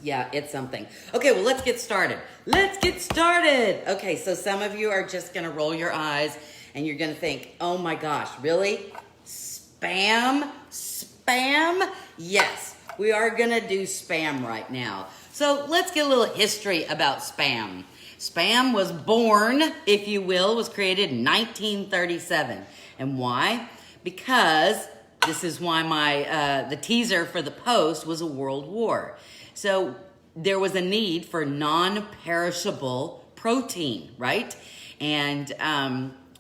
Yeah, it's something. Okay, well, let's get started. Let's get started. Okay, so some of you are just going to roll your eyes and you're going to think, oh my gosh, really? Spam? Spam? Yes, we are going to do spam right now. So let's get a little history about spam. Spam was born, if you will, was created in 1937. And why? Because this is why the teaser for the post was a world war. So there was a need for non-perishable protein, right? And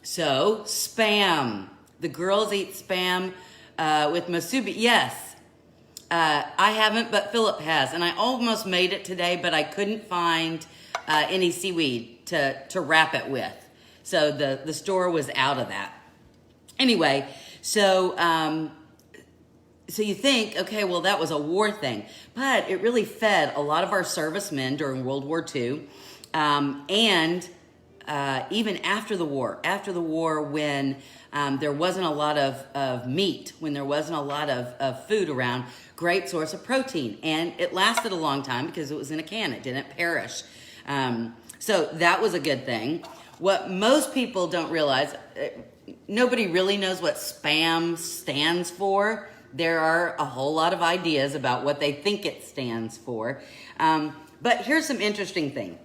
so spam. The girls eat spam with musubi. Yes, I haven't, but Philip has. And I almost made it today, but I couldn't find any seaweed to wrap it with. So the store was out of that. Anyway, so you think, okay, well, that was a war thing. But it really fed a lot of our servicemen during World War II. And even after the war when there wasn't a lot of meat, when there wasn't a lot of food around, great source of protein. And it lasted a long time because it was in a can. It didn't perish. So that was a good thing. What most people don't realize, nobody really knows what spam stands for. There are a whole lot of ideas about what they think it stands for. But here's some interesting thing.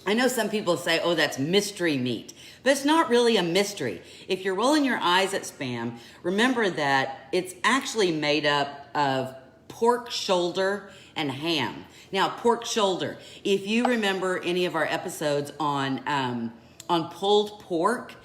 I know some people say, oh, that's mystery meat. But it's not really a mystery. If you're rolling your eyes at spam, remember that it's actually made up of pork shoulder and ham. Now, pork shoulder, if you remember any of our episodes on pulled pork,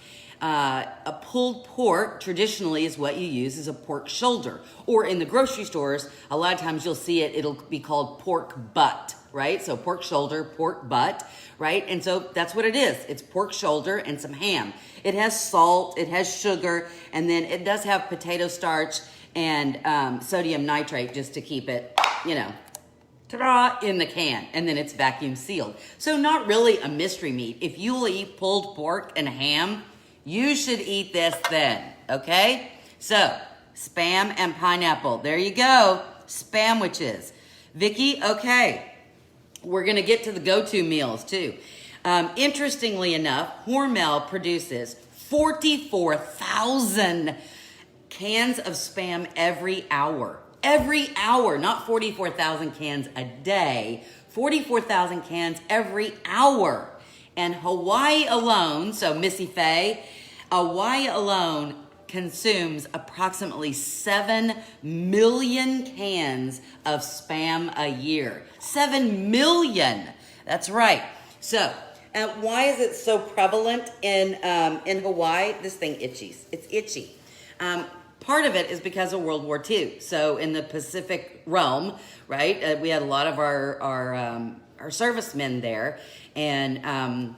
a pulled pork traditionally is what you use as a pork shoulder. Or in the grocery stores, a lot of times you'll see it, it'll be called pork butt, right? So pork shoulder, pork butt, right? And so that's what it is. It's pork shoulder and some ham. It has salt, it has sugar, and then it does have potato starch and sodium nitrate just to keep it, ta-da, in the can, and then it's vacuum sealed. So not really a mystery meat. If you will eat pulled pork and ham, you should eat this then, okay? So, spam and pineapple. There you go. Spamwiches. Vicky, okay. We're going to get to the go-to meals too. Interestingly enough, Hormel produces 44,000 cans of spam every hour. Every hour, not 44,000 cans a day, 44,000 cans every hour. And Hawaii alone, so Missy Faye, Hawaii alone consumes approximately 7 million cans of spam a year. 7 million. That's right. So, why is it so prevalent in Hawaii? This thing itches. It's itchy. Part of it is because of World War II. So in the Pacific realm, right, we had a lot of our servicemen there. And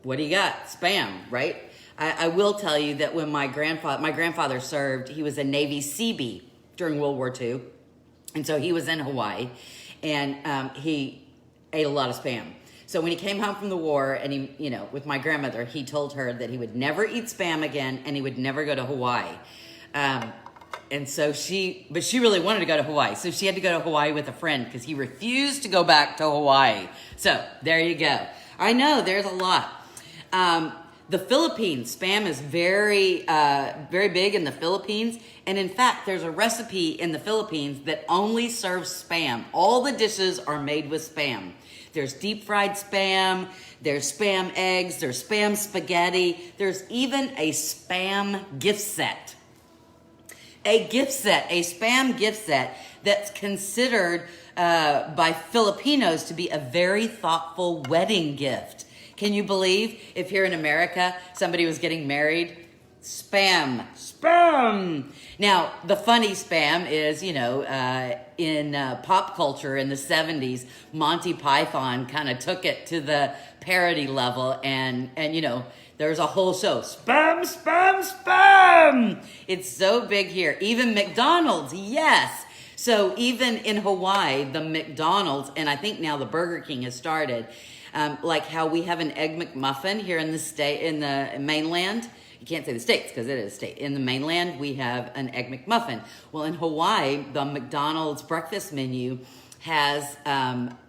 what do you got? Spam, right? I will tell you that when my grandfather served, he was a Navy Seabee during World War II. And so he was in Hawaii. And he ate a lot of spam. So when he came home from the war and he, with my grandmother, he told her that he would never eat spam again and he would never go to Hawaii. And so but she really wanted to go to Hawaii. So she had to go to Hawaii with a friend because he refused to go back to Hawaii. So there you go. I know there's a lot. The Philippines, spam is very, very big in the Philippines. And in fact, there's a recipe in the Philippines that only serves spam. All the dishes are made with spam. There's deep fried spam, there's spam eggs, there's spam spaghetti. There's even a spam gift set. A spam gift set that's considered by Filipinos to be a very thoughtful wedding gift. Can you believe if here in America somebody was getting married? Spam. Now, the funny spam is, in pop culture in the 70s, Monty Python kind of took it to the parody level and there's a whole show, spam. It's so big here. Even McDonald's, yes. So even in Hawaii, the McDonald's, and I think now the Burger King has started, like how we have an Egg McMuffin here in the mainland. You can't say the States because it is a state. In the mainland, we have an Egg McMuffin. Well, in Hawaii, the McDonald's breakfast menu has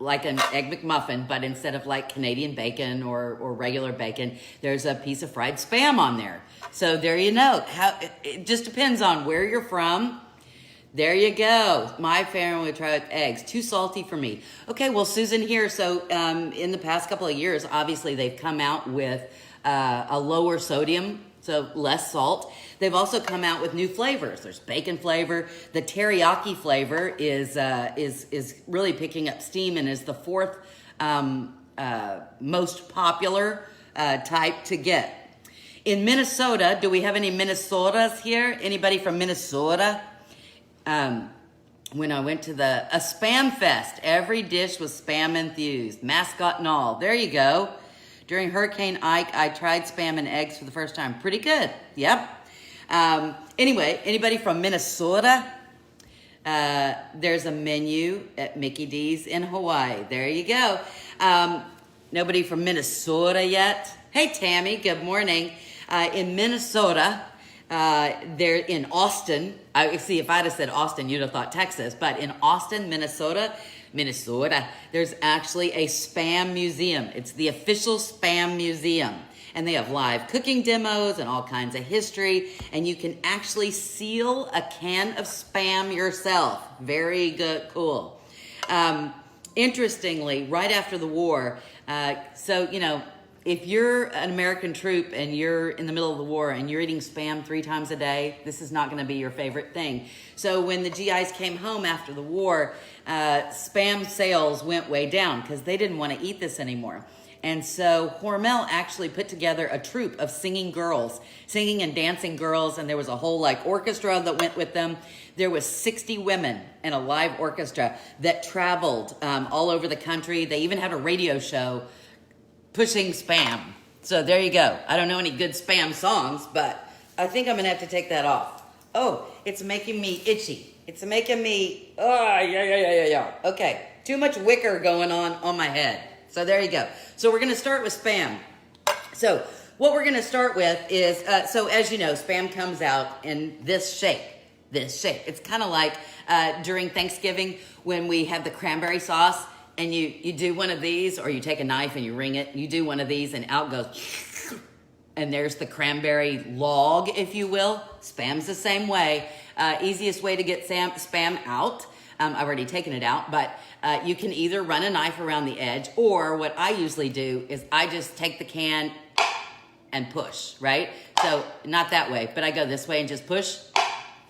like an Egg McMuffin, but instead of like Canadian bacon or regular bacon, there's a piece of fried Spam on there. So there you know. It just depends on where you're from. There you go. My family tried eggs. Too salty for me. Okay, well, Susan here. So in the past couple of years, obviously they've come out with a lower sodium, so less salt. They've also come out with new flavors. There's bacon flavor. The teriyaki flavor is really picking up steam and is the fourth most popular type to get. In Minnesota, do we have any Minnesotas here? Anybody from Minnesota? When I went to a Spam Fest, every dish was Spam infused, mascot and all. There you go. During Hurricane Ike, I tried Spam and eggs for the first time. Pretty good. Yep. Anyway, anybody from Minnesota? There's a menu at Mickey D's in Hawaii. There you go. Nobody from Minnesota yet? Hey, Tammy, good morning. In Minnesota, they're in Austin. See, if I'd have said Austin, you'd have thought Texas. But in Austin, Minnesota, there's actually a Spam museum. It's the official Spam museum. And they have live cooking demos and all kinds of history. And you can actually seal a can of Spam yourself. Very good, cool. Interestingly, right after the war, so, you know, if you're an American troop and you're in the middle of the war and you're eating Spam 3 times a day, this is not going to be your favorite thing. So when the GIs came home after the war, Spam sales went way down because they didn't want to eat this anymore. And so Hormel actually put together a troupe of singing and dancing girls, and there was a whole like orchestra that went with them. There was 60 women in a live orchestra that traveled all over the country. They even had a radio show pushing Spam. So there you go. I don't know any good Spam songs, but I think I'm gonna have to take that off. Oh, it's making me itchy. It's making me, yeah. Okay, too much wicker going on my head. So there you go. So we're gonna start with Spam. So what we're gonna start with is, so as you know, Spam comes out in this shape. It's kind of like during Thanksgiving when we have the cranberry sauce, and you do one of these, or you take a knife and you wring it, you do one of these and out goes, and there's the cranberry log, if you will. Spam's the same way. Easiest way to get Spam out, I've already taken it out, but you can either run a knife around the edge, or what I usually do is I just take the can and push, right? So not that way, but I go this way and just push,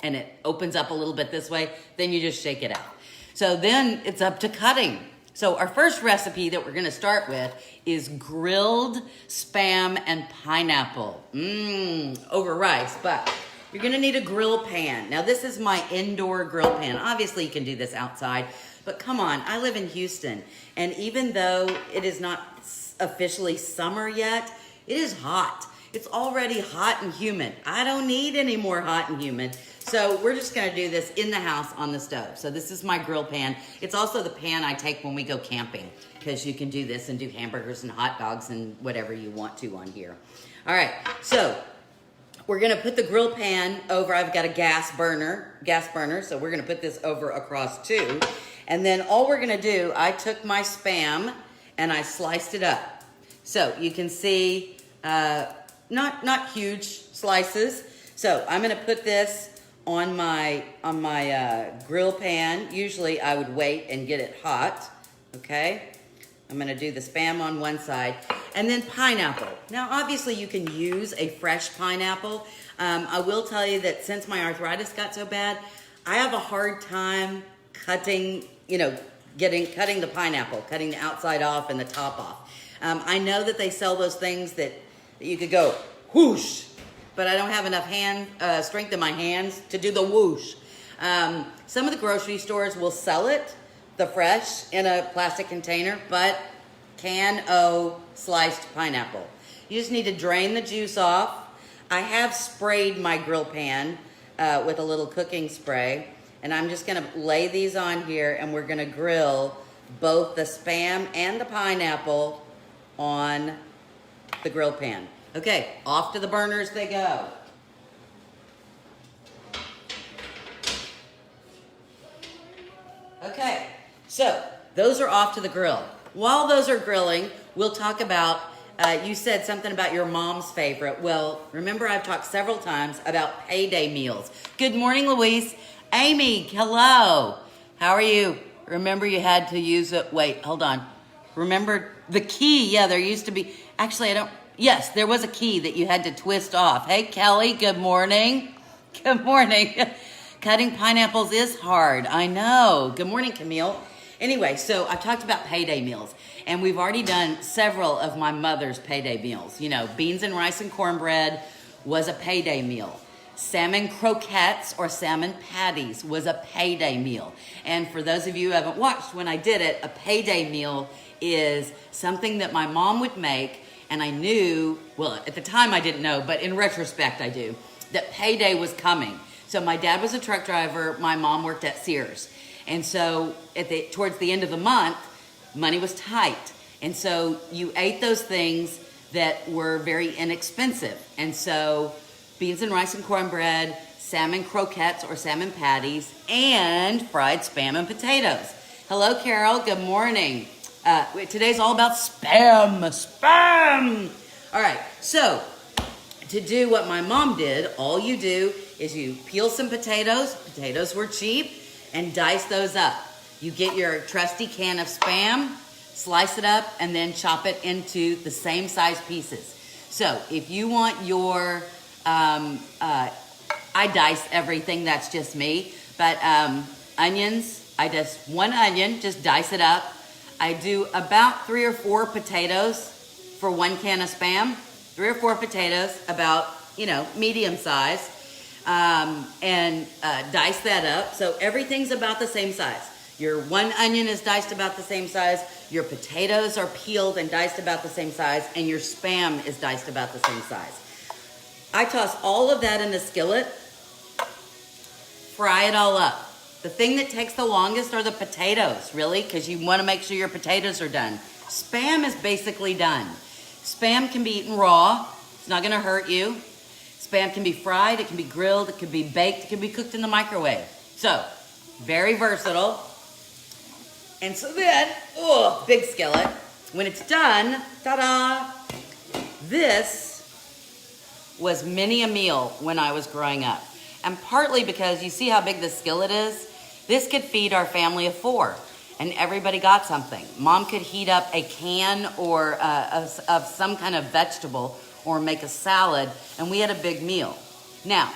and it opens up a little bit this way, then you just shake it out. So then it's up to cutting. So our first recipe that we're gonna start with is grilled Spam and pineapple. Over rice, but you're gonna need a grill pan. Now this is my indoor grill pan. Obviously you can do this outside, but come on, I live in Houston, and even though it is not officially summer yet, it is hot. It's already hot and humid. I don't need any more hot and humid. So we're just gonna do this in the house on the stove. So this is my grill pan. It's also the pan I take when we go camping, because you can do this and do hamburgers and hot dogs and whatever you want to on here. All right, so we're gonna put the grill pan over. I've got a gas burner, so we're gonna put this over across too. And then all we're gonna do, I took my Spam and I sliced it up. So you can see, not huge slices. So I'm gonna put this on my grill pan. Usually I would wait and get it hot, okay? I'm gonna do the Spam on one side, and then pineapple. Now obviously you can use a fresh pineapple. I will tell you that since my arthritis got so bad, I have a hard time cutting, cutting the pineapple, cutting the outside off and the top off. I know that they sell those things that you could go whoosh, but I don't have enough strength in my hands to do the whoosh. Some of the grocery stores will sell it, the fresh, in a plastic container, but can O sliced pineapple. You just need to drain the juice off. I have sprayed my grill pan with a little cooking spray, and I'm just gonna lay these on here, and we're gonna grill both the Spam and the pineapple on the grill pan. Okay, off to the burners they go. Okay, So those are off to the grill. While those are grilling, we'll talk about, you said something about your mom's favorite. Well, remember I've talked several times about payday meals. Good morning, Louise. Amy, hello. How are you? Remember you had to use it. Wait, hold on. Remember the key. Yeah, there used to be. Actually, yes, there was a key that you had to twist off. Hey, Kelly, good morning. Good morning. Cutting pineapples is hard. I know. Good morning, Camille. Anyway, so I've talked about payday meals, and we've already done several of my mother's payday meals. You know, beans and rice and cornbread was a payday meal. Salmon croquettes or salmon patties was a payday meal. And for those of you who haven't watched when I did it, a payday meal is something that my mom would make, and I knew, well, at the time I didn't know, but in retrospect I do, that payday was coming. So my dad was a truck driver, my mom worked at Sears. And so towards the end of the month, money was tight. And so you ate those things that were very inexpensive. And so beans and rice and cornbread, salmon croquettes or salmon patties, and fried Spam and potatoes. Hello, Carol. Good morning. Today's all about Spam. Spam! All right, so to do what my mom did, all you do is you peel some potatoes. Potatoes were cheap, and dice those up. You get your trusty can of Spam, slice it up, and then chop it into the same size pieces. So if you want your I dice everything, that's just me. But onions, I just one onion, just dice it up. I do about 3 or 4 potatoes for 1 can of Spam. 3 or 4 potatoes, about, medium size. And dice that up. So everything's about the same size. Your 1 onion is diced about the same size. Your potatoes are peeled and diced about the same size. And your Spam is diced about the same size. I toss all of that in the skillet, fry it all up. The thing that takes the longest are the potatoes, really, because you want to make sure your potatoes are done. Spam is basically done. Spam can be eaten raw. It's not going to hurt you. Spam can be fried, it can be grilled, it can be baked, it can be cooked in the microwave. So, very versatile. And so then, big skillet. When it's done, ta-da! This was many a meal when I was growing up. And partly because you see how big this skillet is? This could feed our family of 4. And everybody got something. Mom could heat up a can or of some kind of vegetable or make a salad, and we had a big meal. Now,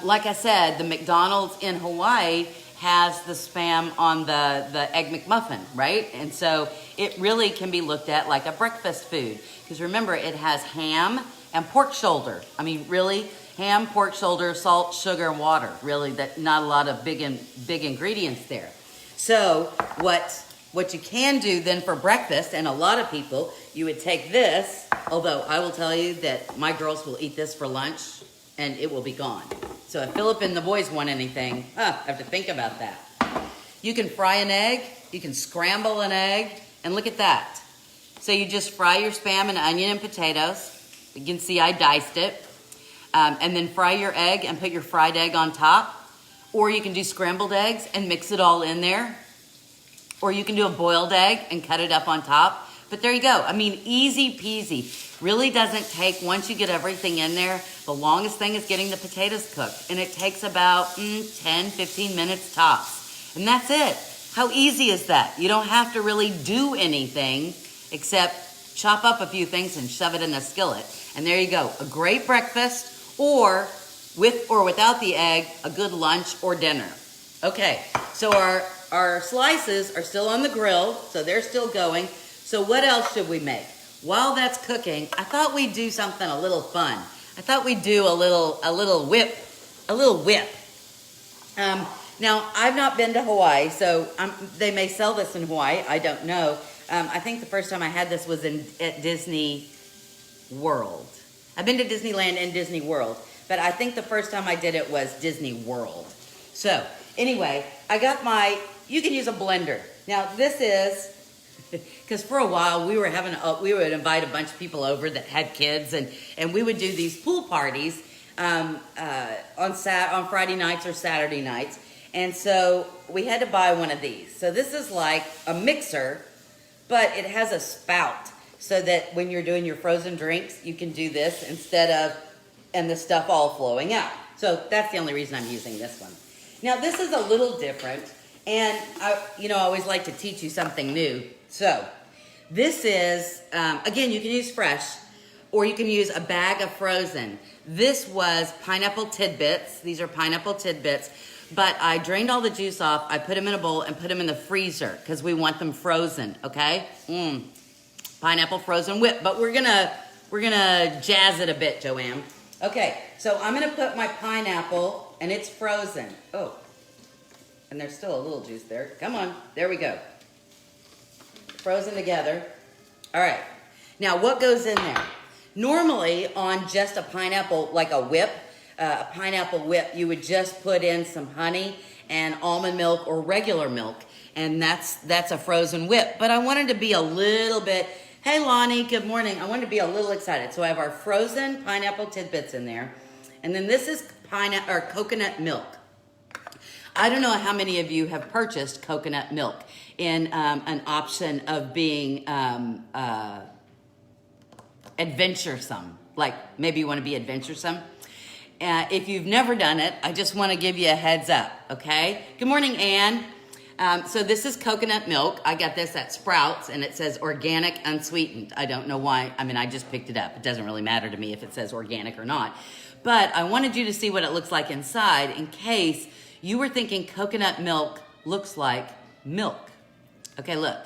like I said, the McDonald's in Hawaii has the Spam on the Egg McMuffin, right? And so it really can be looked at like a breakfast food. Because remember, it has ham and pork shoulder. I mean, really, ham, pork shoulder, salt, sugar, and water. Really, that not a lot of big ingredients there. So what you can do then for breakfast, and a lot of people, you would take this, although I will tell you that my girls will eat this for lunch, and it will be gone. So if Philip and the boys want anything, I have to think about that. You can fry an egg, you can scramble an egg, and look at that. So you just fry your Spam and onion and potatoes. You can see I diced it. And then fry your egg and put your fried egg on top. Or you can do scrambled eggs and mix it all in there. Or you can do a boiled egg and cut it up on top. But there you go. I mean, easy peasy. Really doesn't take, once you get everything in there, the longest thing is getting the potatoes cooked. And it takes about 10, 15 minutes tops. And that's it. How easy is that? You don't have to really do anything except chop up a few things and shove it in a skillet. And there you go. A great breakfast, or with or without the egg, a good lunch or dinner. Okay, so our slices are still on the grill, so they're still going. So what else should we make? While that's cooking, I thought we'd do something a little fun. I thought we'd do a little whip. Now, I've not been to Hawaii, so they may sell this in Hawaii. I don't know. I think the first time I had this was at Disney World. I've been to Disneyland and Disney World, but I think the first time I did it was Disney World. So, anyway, I got you can use a blender. Now, this is, because for a while we would invite a bunch of people over that had kids, and we would do these pool parties on Friday nights or Saturday nights. And so we had to buy one of these. So this is like a mixer, but it has a spout so that when you're doing your frozen drinks, you can do this instead of, and the stuff all flowing out. So that's the only reason I'm using this one. Now this is a little different, and I always like to teach you something new. So this is, again, you can use fresh, or you can use a bag of frozen. This was pineapple tidbits. These are pineapple tidbits. But I drained all the juice off. I put them in a bowl and put them in the freezer because we want them frozen, okay? Pineapple frozen whip. But we're gonna jazz it a bit, Joanne. Okay, so I'm gonna put my pineapple, and it's frozen. Oh, and there's still a little juice there. Come on, there we go. Frozen together. All right, now what goes in there? Normally on just a pineapple, like a whip, a pineapple whip, you would just put in some honey and almond milk or regular milk, and that's a frozen whip. But I wanted to be a little bit, hey Lonnie, good morning. I wanted to be a little excited. So I have our frozen pineapple tidbits in there, and then this is coconut milk. I don't know how many of you have purchased coconut milk in an option of being adventuresome. Like maybe you want to be adventuresome. If you've never done it, I just want to give you a heads up, okay? Good morning, Ann. So this is coconut milk. I got this at Sprouts, and it says organic, unsweetened. I don't know why. I mean, I just picked it up. It doesn't really matter to me if it says organic or not. But I wanted you to see what it looks like inside in case you were thinking coconut milk looks like milk. Okay, look.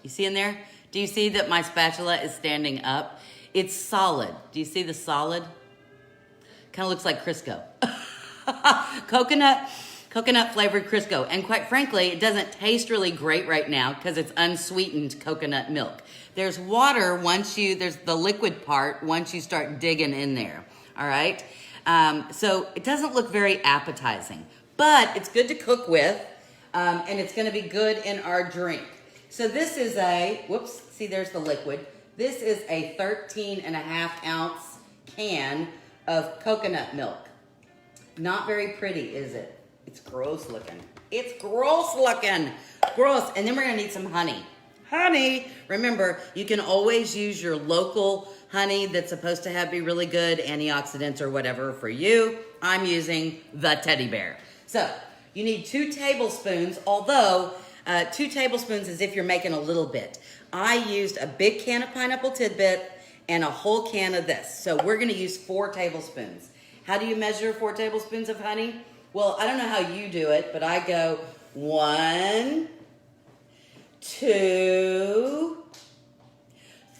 You see in there? Do you see that my spatula is standing up? It's solid. Do you see the solid? Kind of looks like Crisco. Coconut flavored Crisco. And quite frankly, it doesn't taste really great right now because it's unsweetened coconut milk. There's water there's the liquid part once you start digging in there. All right. So it doesn't look very appetizing, but it's good to cook with. And it's going to be good in our drink. So this is see, there's the liquid. This is a 13.5-ounce can of coconut milk. Not very pretty, is it? It's gross looking. It's gross looking. Gross. And then we're gonna need some honey. Honey. Remember, you can always use your local honey that's supposed to be really good antioxidants or whatever. For you, I'm using the teddy bear. So you need 2 tablespoons, although 2 tablespoons is if you're making a little bit. I used a big can of pineapple tidbit and a whole can of this. So we're gonna use 4 tablespoons. How do you measure 4 tablespoons of honey? Well, I don't know how you do it, but I go 1, 2,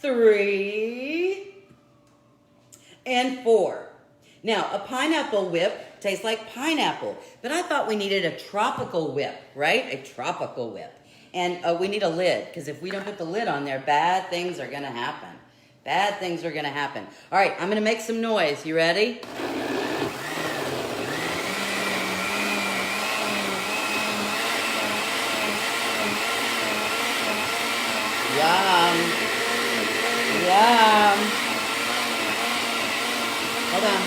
3, and 4. Now, a pineapple whip tastes like pineapple, but I thought we needed a tropical whip, right? A tropical whip. And we need a lid, because if we don't put the lid on there, bad things are gonna happen. Bad things are gonna happen. All right, I'm gonna make some noise. You ready? Yum. Yum. Hold on.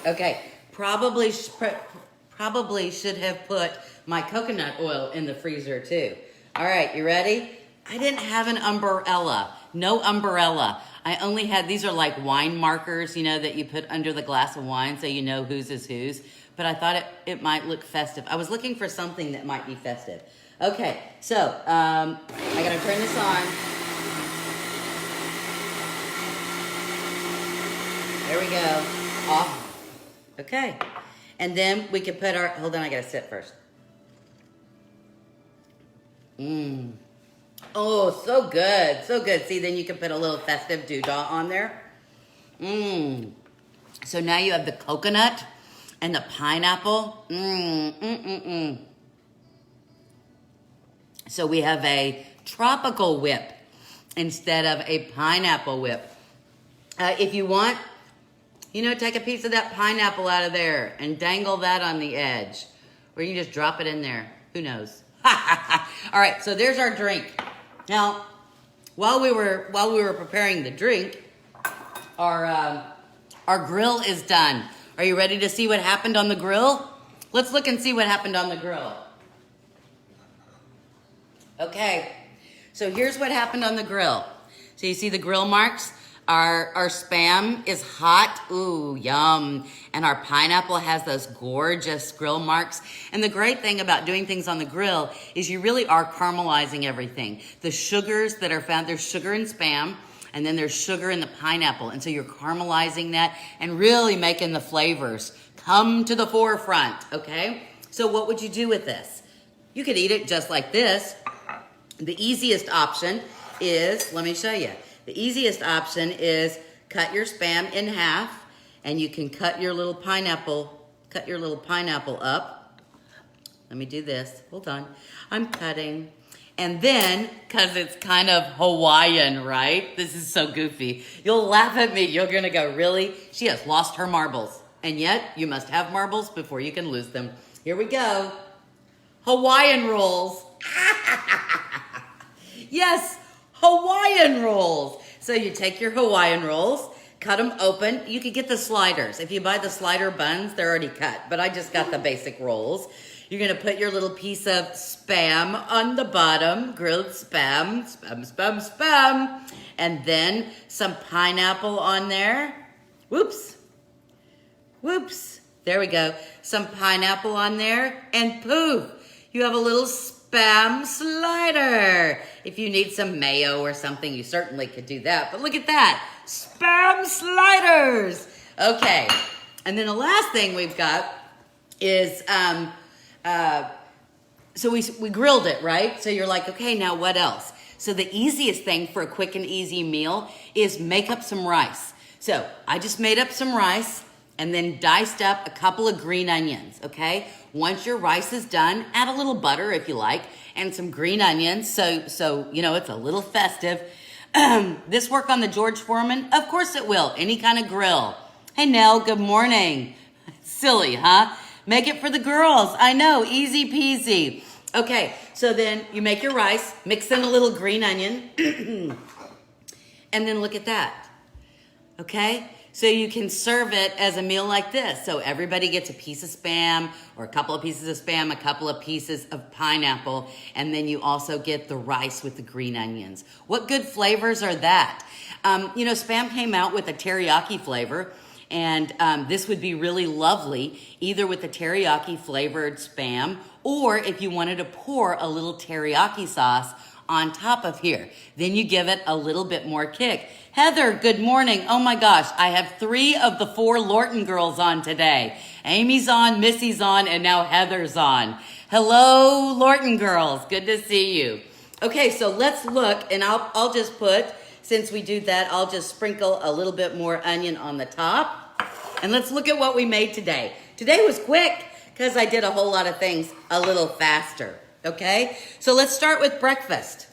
Okay, probably should have put my coconut oil in the freezer too. All right, you ready? I didn't have an umbrella. No umbrella. I only had, these are like wine markers, you know, that you put under the glass of wine so you know whose is whose. But I thought it might look festive. I was looking for something that might be festive. Okay, so I gotta turn this on. There we go. Off. Okay. And then we could put our, hold on, I gotta sip first. Oh, so good, so good. See, then you can put a little festive doodah on there. So now you have the coconut and the pineapple. So we have a tropical whip instead of a pineapple whip. If you want, you know, take a piece of that pineapple out of there and dangle that on the edge. Or you can just drop it in there. Who knows? All right, so there's our drink. Now, while we were preparing the drink, our grill is done. Are you ready to see what happened on the grill? Let's look and see what happened on the grill. Okay, so here's what happened on the grill. So you see the grill marks? Our Spam is hot, ooh, yum. And our pineapple has those gorgeous grill marks. And the great thing about doing things on the grill is you really are caramelizing everything. The sugars that are found, there's sugar in Spam, and then there's sugar in the pineapple. And so you're caramelizing that and really making the flavors come to the forefront, okay? So what would you do with this? You could eat it just like this. The easiest option is, let me show you. The easiest option is cut your Spam in half, and you can cut your little pineapple up. Let me do this. Hold on. I'm cutting. And then, because it's kind of Hawaiian, right? This is so goofy. You'll laugh at me. You're going to go, really? She has lost her marbles. And yet, you must have marbles before you can lose them. Here we go. Hawaiian rolls. Yes, Hawaiian rolls. So you take your Hawaiian rolls, cut them open. You could get the sliders. If you buy the slider buns, they're already cut. But I just got the basic rolls. You're going to put your little piece of Spam on the bottom. Grilled Spam, Spam, Spam, Spam. And then some pineapple on there. Whoops. Whoops. There we go. Some pineapple on there. And poof, you have a little Spam slider. If you need some mayo or something, you certainly could do that. But look at that. Spam sliders. Okay. And then the last thing we've got is, so we grilled it, right? So you're like, okay, now what else? So the easiest thing for a quick and easy meal is make up some rice. So I just made up some rice and then diced up a couple of green onions, okay? Once your rice is done, add a little butter if you like, and some green onions, so you know, it's a little festive. This work on the George Foreman? Of course it will, any kind of grill. Hey Nell, good morning. Silly, huh? Make it for the girls, I know, easy peasy. Okay, so then you make your rice, mix in a little green onion, and then look at that, okay? So you can serve it as a meal like this. So everybody gets a piece of Spam or a couple of pieces of Spam, a couple of pieces of pineapple, and then you also get the rice with the green onions. What good flavors are that? You know, Spam came out with a teriyaki flavor, and this would be really lovely either with the teriyaki flavored Spam or if you wanted to pour a little teriyaki sauce on top of here. Then you give it a little bit more kick. Heather, good morning. Oh my gosh, I have 3 of the 4 Lorton girls on today. Amy's on, Missy's on, and now Heather's on. Hello, Lorton girls. Good to see you. Okay, so let's look, and I'll just put, since we do that, I'll just sprinkle a little bit more onion on the top. And let's look at what we made today. Today was quick because I did a whole lot of things a little faster. Okay, so let's start with breakfast.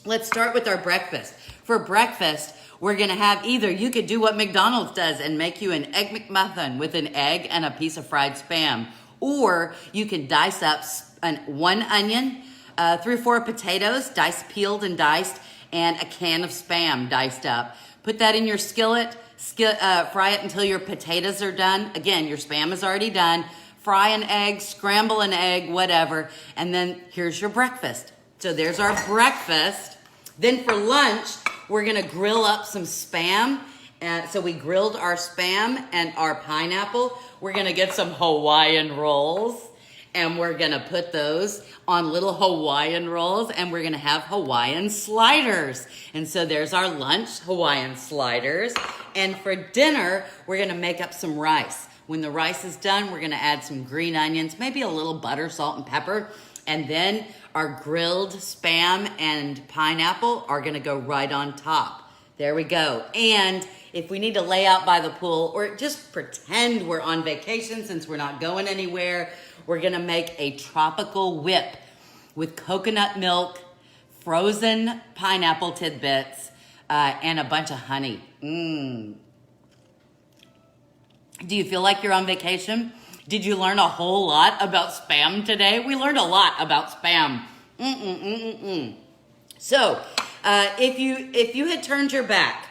Let's start with our breakfast. For breakfast, we're going to have either, you could do what McDonald's does and make you an Egg McMuffin with an egg and a piece of fried Spam. Or you can dice up 1 onion, 3 or 4 potatoes, peeled and diced, and a can of Spam diced up. Put that in your skillet, fry it until your potatoes are done. Again, your Spam is already done. Fry an egg, scramble an egg, whatever, and then here's your breakfast. So there's our breakfast. Then for lunch, we're gonna grill up some Spam. So we grilled our Spam and our pineapple. We're gonna get some Hawaiian rolls, and we're gonna put those on little Hawaiian rolls, and we're gonna have Hawaiian sliders. And so there's our lunch, Hawaiian sliders. And for dinner, we're gonna make up some rice. When the rice is done, we're gonna add some green onions, maybe a little butter, salt, and pepper. And then our grilled Spam and pineapple are gonna go right on top. There we go. And if we need to lay out by the pool or just pretend we're on vacation since we're not going anywhere, we're gonna make a tropical whip with coconut milk, frozen pineapple tidbits, and a bunch of honey. Do you feel like you're on vacation? Did you learn a whole lot about Spam today? We learned a lot about Spam. So, if you had turned your back,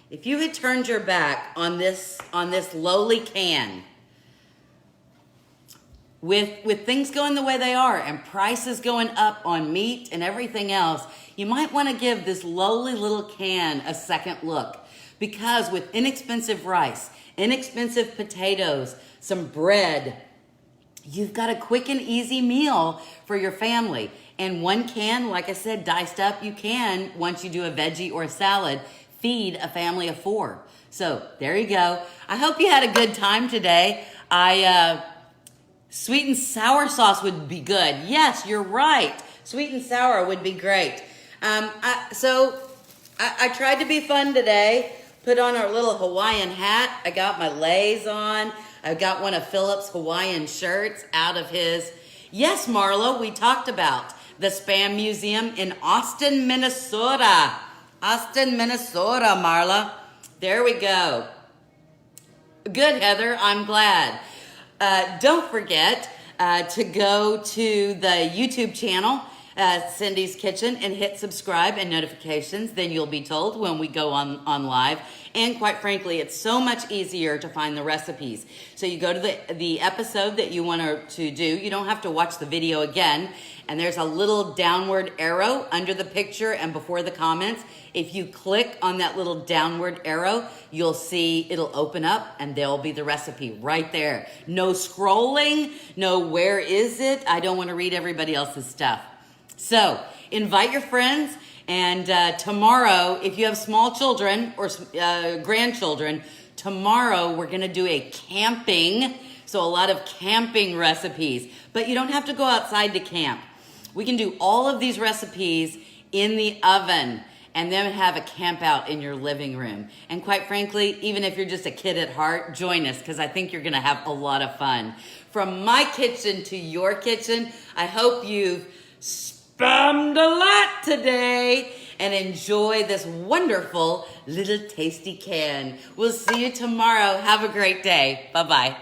if you had turned your back on this lowly can, with things going the way they are and prices going up on meat and everything else, you might want to give this lowly little can a second look. Because with inexpensive rice, inexpensive potatoes, some bread, you've got a quick and easy meal for your family. And one can, like I said, diced up, you can, once you do a veggie or a salad, feed a family of 4. So there you go. I hope you had a good time today. Sweet and sour sauce would be good. Yes, you're right. Sweet and sour would be great. I tried to be fun today. Put on our little Hawaiian hat. I got my leis on. I got one of Philip's Hawaiian shirts out of his. Yes, Marla, we talked about the Spam Museum in Austin, Minnesota. Austin, Minnesota, Marla. There we go. Good, Heather. I'm glad. Don't forget to go to the YouTube channel, Cindy's Kitchen, and hit subscribe and notifications. Then you'll be told when we go on live. And quite frankly, it's so much easier to find the recipes. So you go to the episode that you want to do. You don't have to watch the video again. And there's a little downward arrow under the picture and before the comments. If you click on that little downward arrow, you'll see it'll open up and there'll be the recipe right there. No scrolling, no where is it? I don't want to read everybody else's stuff. So invite your friends, and tomorrow, if you have small children or grandchildren, tomorrow we're going to do a camping, so a lot of camping recipes. But you don't have to go outside to camp. We can do all of these recipes in the oven and then have a camp out in your living room. And quite frankly, even if you're just a kid at heart, join us, because I think you're going to have a lot of fun. From my kitchen to your kitchen, I hope you've spammed a lot today and enjoy this wonderful little tasty can. We'll see you tomorrow. Have a great day. Bye-bye.